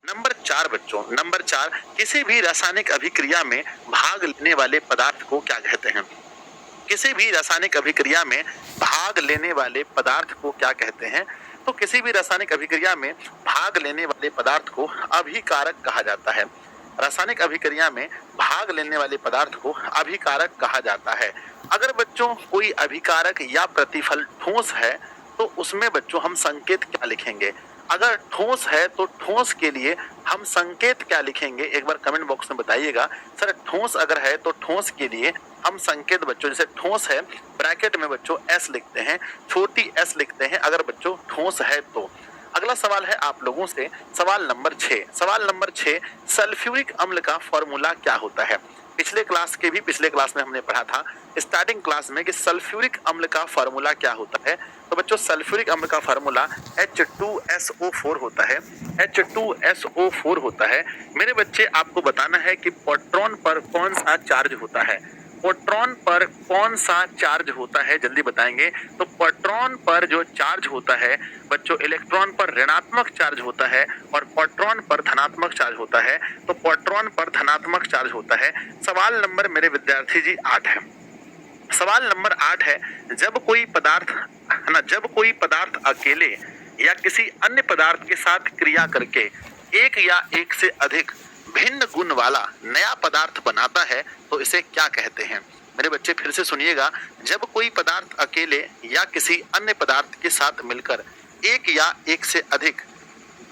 Number 4 बच्चों, number 4, किसी भी रासायनिक अभिक्रिया में भाग लेने वाले पदार्थ को क्या कहते हैं? किसी भी रासायनिक अभिक्रिया में भाग लेने वाले पदार्थ को क्या कहते हैं? तो किसी भी रासायनिक अभिक्रिया में भाग लेने वाले पदार्थ को अभिकारक कहा जाता है। रासायनिक अभिक्रिया में भाग लेने वाले पदार्थ को अभिकारक कहा जाता है। अगर बच्चों कोई अभिकारक या प्रतिफल ठोस है तो उसमें बच्चों हम संकेत क्या लिखेंगे? अगर ठोस है तो ठोस के लिए हम संकेत क्या लिखेंगे? एक बार कमेंट बॉक्स में बताइएगा। सर ठोस अगर है तो ठोस के लिए हम संकेत बच्चों, जैसे ठोस है ब्रैकेट में बच्चों एस लिखते हैं, छोटी एस लिखते हैं अगर बच्चों ठोस है तो। अगला सवाल है आप लोगों से, सवाल नंबर 6। सवाल नंबर 6, सल्फ्यूरिक अम्ल का फॉर्मूला क्या होता है? पिछले क्लास में हमने पढ़ा था स्टार्टिंग क्लास में कि सल्फ्यूरिक अम्ल का फॉर्मूला क्या होता है। तो बच्चों सल्फ्यूरिक अम्ल का फॉर्मूला H2SO4 होता है। H2SO4 होता है। मेरे बच्चे आपको बताना है कि प्रोटॉन पर कौन सा चार्ज होता है। प्रोटॉन पर कौन सा चार्ज होता है, जल्दी बताएंगे। तो प्रोटॉन पर जो चार्ज होता है बच्चों, इलेक्ट्रॉन पर ऋणात्मक चार्ज होता है और प्रोटॉन पर धनात्मक चार्ज होता है। तो प्रोटॉन पर धनात्मक चार्ज होता है। सवाल नंबर मेरे विद्यार्थी जी 8 है। सवाल नंबर 8 है, जब कोई पदार्थ अकेले या किसी अन्य पदार्थ के साथ क्रिया करके एक या एक से अधिक भिन्न गुण वाला नया पदार्थ बनाता है तो इसे क्या कहते हैं? मेरे बच्चे फिर से सुनिएगा, जब कोई पदार्थ अकेले या किसी अन्य पदार्थ के साथ मिलकर एक या एक से अधिक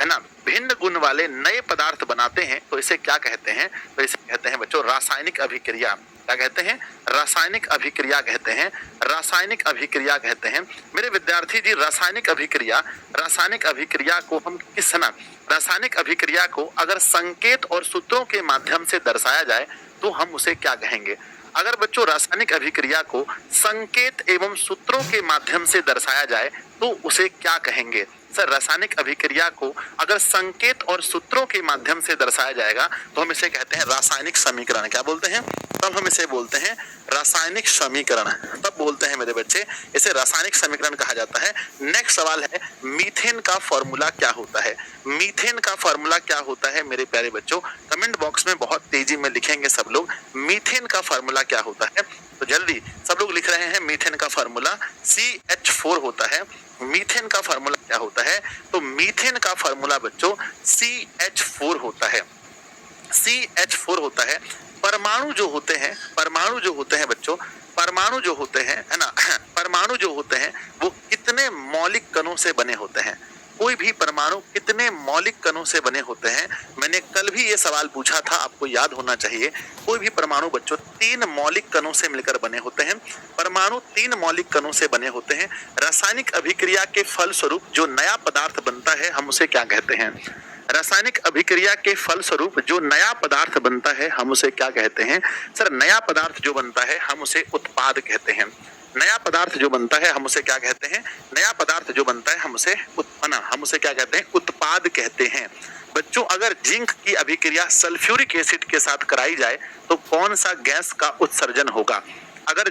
है ना भिन्न गुण वाले नए पदार्थ बनाते हैं तो इसे क्या कहते हैं? तो इसे कहते हैं बच्चों रासायनिक अभिक्रिया। क्या कहते हैं? रासायनिक अभिक्रिया कहते हैं। रासायनिक अभिक्रिया कहते हैं। मेरे विद्यार्थी जी रासायनिक अभिक्रिया को हम किस ना रासायनिक अभिक्रिया को अगर संकेत और सूत्रों के माध्यम से दर्शाया जाए तो हम उसे क्या कहेंगे? अगर बच्चों रासायनिक अभिक्रिया को संकेत एवं सूत्रों के माध्यम से दर्शाया जाए तो उसे क्या कहेंगे? सर रासायनिक अभिक्रिया को अगर संकेत और सूत्रों के माध्यम से दर्शाया जाएगा तो हम इसे कहते हैं रासायनिक समीकरण। क्या बोलते हैं? तब हम इसे बोलते हैं रासायनिक समीकरण। तब बोलते हैं मेरे बच्चे इसे रासायनिक समीकरण कहा जाता है। नेक्स्ट सवाल है, मीथेन का फॉर्मूला क्या होता है? मीथेन का फॉर्मूला क्या होता है मेरे प्यारे बच्चों? कमेंट बॉक्स में बहुत तेजी में लिखेंगे सब लोग, मीथेन का फॉर्मूला क्या होता है। तो जल्दी सब लोग लिख रहे हैं, मीथेन का फॉर्मूला CH4 होता है। मीथेन का फॉर्मूला क्या होता है? तो मीथेन का फॉर्मूला बच्चों CH4 होता है। CH4 होता है। परमाणु जो होते हैं बच्चों, परमाणु जो होते हैं है ना परमाणु जो होते हैं वो कितने मौलिक कणों से बने होते हैं? कोई भी परमाणु कितने मौलिक कणों से बने होते हैं? मैंने कल भी ये सवाल पूछा था, आपको याद होना चाहिए। कोई भी परमाणु बच्चों 3 मौलिक कणों से मिलकर बने होते हैं। परमाणु 3 मौलिक कणों से बने होते हैं। रासायनिक अभिक्रिया के फलस्वरूप जो नया पदार्थ बनता है हम उसे क्या कहते हैं? रासायनिक अभिक्रिया के फलस्वरूप जो नया पदार्थ बनता है हम उसे क्या कहते हैं? सर नया पदार्थ जो बनता है हम उसे उत्पाद कहते हैं। नया पदार्थ जो बनता है हम उसे क्या कहते हैं? नया पदार्थ जो बनता है हम उसे क्या कहते हैं? उत्पाद कहते हैं। बच्चों अगर जिंक की अभिक्रिया सल्फ्यूरिक एसिड के साथ कराई जाए तो कौन सा गैस का उत्सर्जन होगा? अगर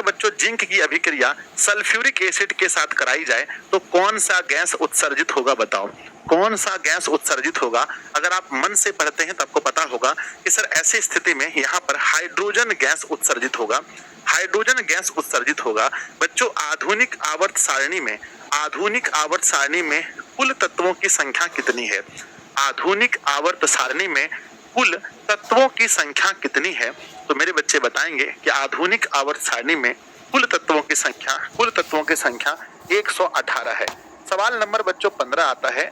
बच्चों जिंक की अभिक्रिया सल्फ्यूरिक एसिड के साथ कराई जाए तो कौन सा गैस उत्सर्जित होगा? बताओ कौन सा गैस उत्सर्जित होगा? अगर आप मन से पढ़ते हैं तो आपको पता होगा कि सर ऐसी स्थिति में यहाँ पर हाइड्रोजन गैस उत्सर्जित होगा। हाइड्रोजन गैस उत्सर्जित होगा। बच्चों आधुनिक आवर्त सारणी में कुल तत्वों की संख्या कितनी है? आधुनिक आवर्त सारणी में कुल तत्वों की संख्या कितनी है? तो मेरे बच्चे बताएंगे कि आधुनिक आवर्त सारणी में कुल तत्वों की संख्या 118 है। सवाल नंबर बच्चों 15 आता है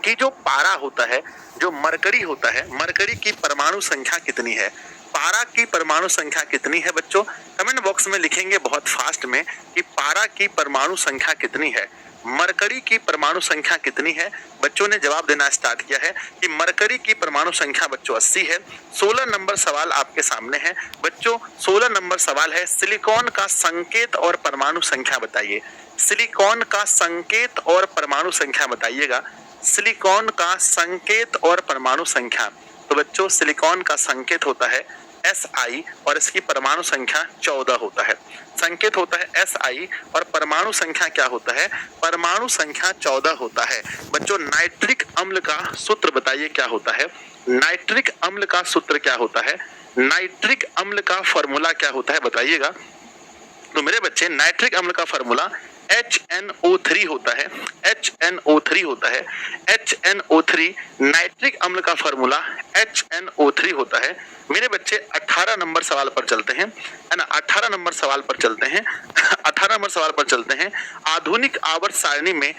कि जो पारा होता है, जो मरकरी होता है, मरकरी की परमाणु संख्या कितनी है? पारा की परमाणु संख्या कितनी है बच्चों? कमेंट बॉक्स में लिखेंगे बहुत फास्ट में कि पारा की परमाणु संख्या कितनी है, मरकरी की परमाणु संख्या कितनी है। बच्चों ने जवाब देना स्टार्ट किया है कि मरकरी की परमाणु संख्या बच्चों 80 है। 16 नंबर सवाल आपके सामने है बच्चों। 16 नंबर सवाल है, सिलिकॉन का संकेत और परमाणु संख्या बताइए। सिलिकॉन का संकेत और परमाणु संख्या बताइएगा। सिलिकॉन का संकेत और परमाणु संख्या। तो बच्चों सिलिकॉन का संकेत होता है SI और इसकी परमाणु संख्या 14 होता है। संकेत होता है SI और परमाणु संख्या क्या होता है? परमाणु संख्या 14 होता है। बच्चों नाइट्रिक अम्ल का सूत्र बताइए क्या होता है? नाइट्रिक अम्ल का सूत्र क्या होता है? नाइट्रिक अम्ल का फॉर्मूला क्या होता है बताइएगा। तो मेरे बच्चे नाइट्रिक अम्ल का फॉर्मूला HNO3 होता है। HNO3 होता है। HNO3 नाइट्रिक अम्ल का फॉर्मूला HNO3 होता है। मेरे बच्चे 18 नंबर सवाल पर चलते हैं, है ना। 18 नंबर सवाल पर चलते हैं। 18 नंबर सवाल पर चलते हैं। आधुनिक आवर्त सारणी में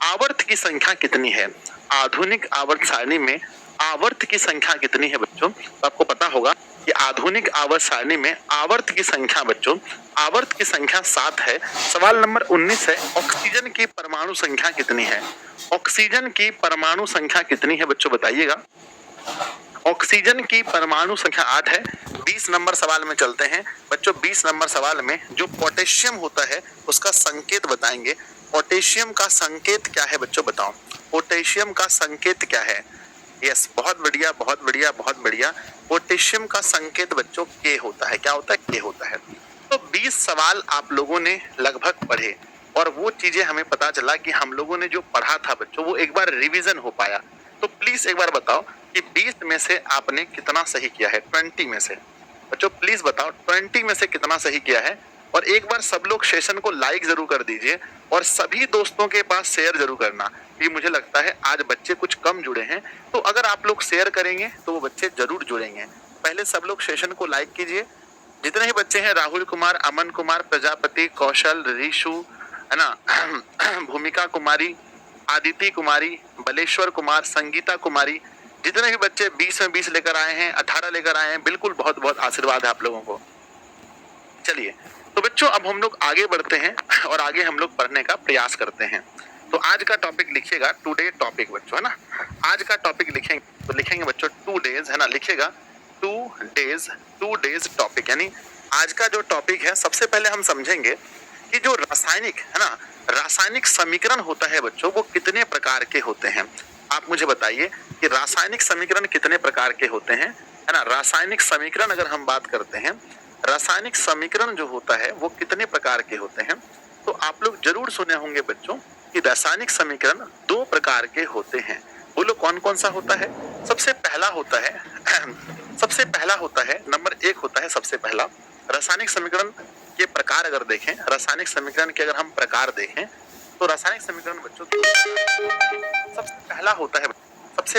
आवर्त की संख्या कितनी है? आधुनिक आवर्त सारणी में आवर्त की संख्या कितनी है बच्चों? तो आपको पता होगा कि आधुनिक आवर्त सारणी में आवर्त की संख्या बच्चों, आवर्त की संख्या 7 है। सवाल नंबर 19 है, ऑक्सीजन की परमाणु संख्या कितनी है? ऑक्सीजन की परमाणु संख्या कितनी है बच्चों बताइएगा। ऑक्सीजन की परमाणु संख्या 8 है। 20 नंबर सवाल में चलते हैं बच्चों। 20 नंबर सवाल में जो पोटेशियम होता है उसका संकेत बताएंगे। पोटेशियम का संकेत क्या है बच्चों बताओ। पोटेशियम का संकेत क्या है? यस, बहुत बढ़िया बहुत बढ़िया बहुत बढ़िया। पोटेशियम का संकेत बच्चों के होता है। क्या होता है? के होता है। तो 20 सवाल आप लोगों ने लगभग पढ़े और वो चीजें हमें पता चला कि हम लोगों ने जो पढ़ा था बच्चों वो एक बार रिवीजन हो पाया। तो प्लीज एक बार बताओ कि 20 में से आपने कितना सही किया है? 20 में से बच्चों प्लीज बताओ 20 में से कितना सही किया है। और एक बार सब लोग सेशन को लाइक जरूर कर दीजिए और सभी दोस्तों के पास शेयर जरूर करना। ये मुझे लगता है आज बच्चे कुछ कम जुड़े हैं, तो अगर आप लोग शेयर करेंगे तो वो बच्चे जरूर जुड़ेंगे। पहले सब लोग सेशन को लाइक कीजिए। जितने ही बच्चे हैं, राहुल कुमार, अमन कुमार, प्रजापति, कौशल, ऋषु, है ना, भूमिका कुमारी, आदिति कुमारी, बलेश्वर कुमार, संगीता कुमारी, जितने भी बच्चे 20 में 20 लेकर आए हैं, 18 लेकर आए हैं, बिल्कुल बहुत बहुत आशीर्वाद है आप लोगों को। चलिए तो बच्चों अब हम लोग आगे बढ़ते हैं और आगे हम लोग पढ़ने का प्रयास करते हैं। तो आज का टॉपिक लिखिएगा, टुडे टॉपिक बच्चों, है ना। आज का टॉपिक लिखेंगे तो लिखेंगे बच्चों 2 डेज, है ना। लिखिएगा 2 डेज टॉपिक, यानी आज का जो टॉपिक है सबसे पहले हम समझेंगे कि जो रासायनिक, है ना, रासायनिक समीकरण होता है बच्चों वो कितने प्रकार के होते हैं। आप मुझे बताइए कि रासायनिक समीकरण कितने प्रकार के होते हैं, है ना। रासायनिक समीकरण अगर हम बात करते हैं, रासायनिक समीकरण जो होता है वो कितने प्रकार के होते हैं, तो आप लोग जरूर सुने होंगे बच्चों कि रासायनिक समीकरण 2 प्रकार के होते हैं। बोलो कौन कौन सा होता है? सबसे पहला होता है सबसे पहला होता है, नंबर 1 होता है सबसे पहला रासायनिक समीकरण के प्रकार। अगर देखें रासायनिक समीकरण के अगर हम प्रकार देखें तो रासायनिक समीकरण बच्चों सबसे पहला होता है, सबसे